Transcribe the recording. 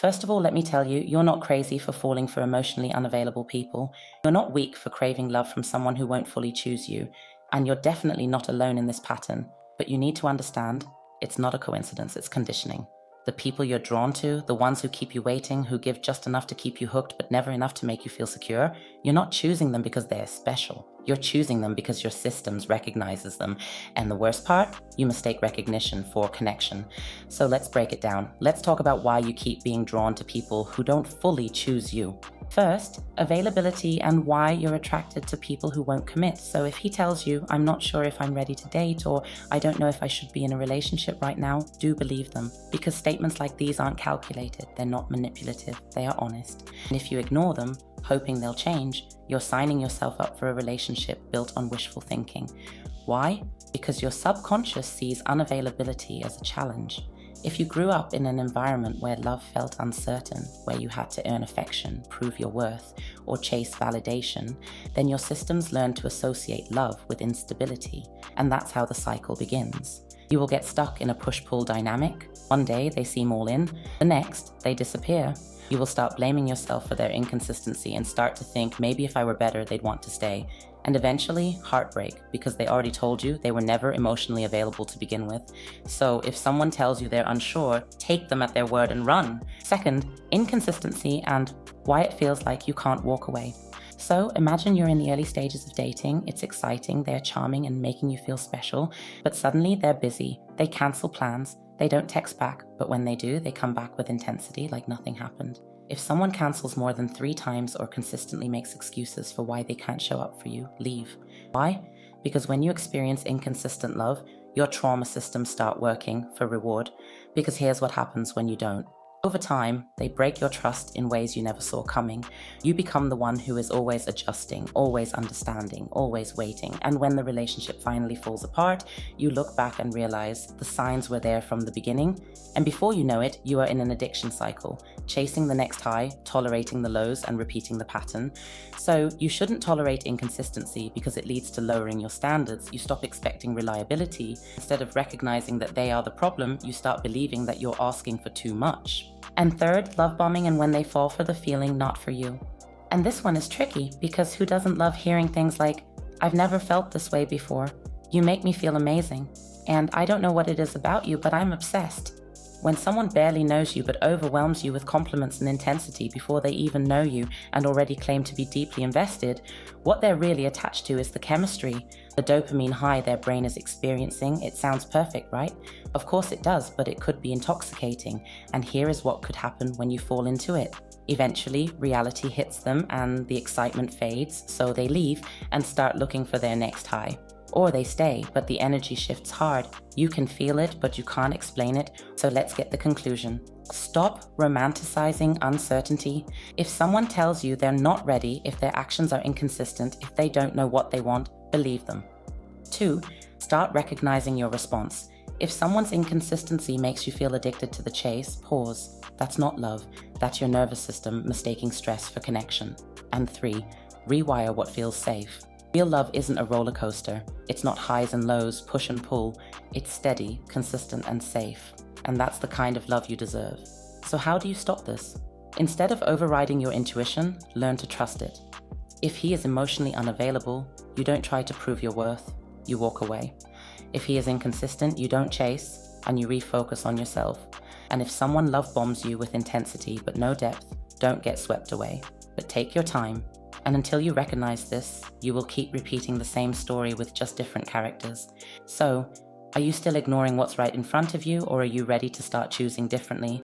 First of all, let me tell you, you're not crazy for falling for emotionally unavailable people. You're not weak for craving love from someone who won't fully choose you. And you're definitely not alone in this pattern. But you need to understand, it's not a coincidence, it's conditioning. The people you're drawn to, the ones who keep you waiting, who give just enough to keep you hooked but never enough to make you feel secure, you're not choosing them because they're special. You're choosing them because your systems recognizes them. And the worst part, you mistake recognition for connection. So let's break it down. Let's talk about why you keep being drawn to people who don't fully choose you. First, availability and why you're attracted to people who won't commit. So if he tells you, I'm not sure if I'm ready to date, or I don't know if I should be in a relationship right now, do believe them. Because statements like these aren't calculated, they're not manipulative, they are honest. And if you ignore them, hoping they'll change, you're signing yourself up for a relationship built on wishful thinking. Why? Because your subconscious sees unavailability as a challenge. If you grew up in an environment where love felt uncertain, where you had to earn affection, prove your worth, or chase validation, then your systems learn to associate love with instability, and that's how the cycle begins. You will get stuck in a push-pull dynamic. One day they seem all in, the next they disappear. You will start blaming yourself for their inconsistency and start to think maybe if I were better they'd want to stay. And eventually, heartbreak, because they already told you they were never emotionally available to begin with. So if someone tells you they're unsure, take them at their word and run. Second, inconsistency and why it feels like you can't walk away. So imagine you're in the early stages of dating, it's exciting, they're charming and making you feel special, but suddenly they're busy, they cancel plans, they don't text back, but when they do, they come back with intensity like nothing happened. If someone cancels more than 3 times or consistently makes excuses for why they can't show up for you, leave. Why? Because when you experience inconsistent love, your trauma systems start working for reward. Because here's what happens when you don't. Over time, they break your trust in ways you never saw coming. You become the one who is always adjusting, always understanding, always waiting. And when the relationship finally falls apart, you look back and realize the signs were there from the beginning. And before you know it, you are in an addiction cycle, chasing the next high, tolerating the lows, and repeating the pattern. So you shouldn't tolerate inconsistency because it leads to lowering your standards. You stop expecting reliability. Instead of recognizing that they are the problem, you start believing that you're asking for too much. And third, love bombing and when they fall for the feeling not for you. And this one is tricky because who doesn't love hearing things like, I've never felt this way before, you make me feel amazing, and I don't know what it is about you, but I'm obsessed. When someone barely knows you but overwhelms you with compliments and intensity before they even know you and already claim to be deeply invested, what they're really attached to is the chemistry, the dopamine high their brain is experiencing. It sounds perfect, right? Of course it does, but it could be intoxicating. And here is what could happen when you fall into it. Eventually, reality hits them and the excitement fades, so they leave and start looking for their next high. Or they stay, but the energy shifts hard. You can feel it, but you can't explain it. So let's get the conclusion. Stop romanticizing uncertainty. If someone tells you they're not ready, if their actions are inconsistent, if they don't know what they want, believe them. 2. Start recognizing your response. If someone's inconsistency makes you feel addicted to the chase, pause. That's not love. That's your nervous system mistaking stress for connection. And 3. Rewire what feels safe. Real love isn't a roller coaster. It's not highs and lows, push and pull. It's steady, consistent, and safe. And that's the kind of love you deserve. So how do you stop this? Instead of overriding your intuition, learn to trust it. If he is emotionally unavailable, you don't try to prove your worth, you walk away. If he is inconsistent, you don't chase, and you refocus on yourself. And if someone love bombs you with intensity but no depth, don't get swept away, but take your time. And until you recognize this, you will keep repeating the same story with just different characters. So, are you still ignoring what's right in front of you, or are you ready to start choosing differently?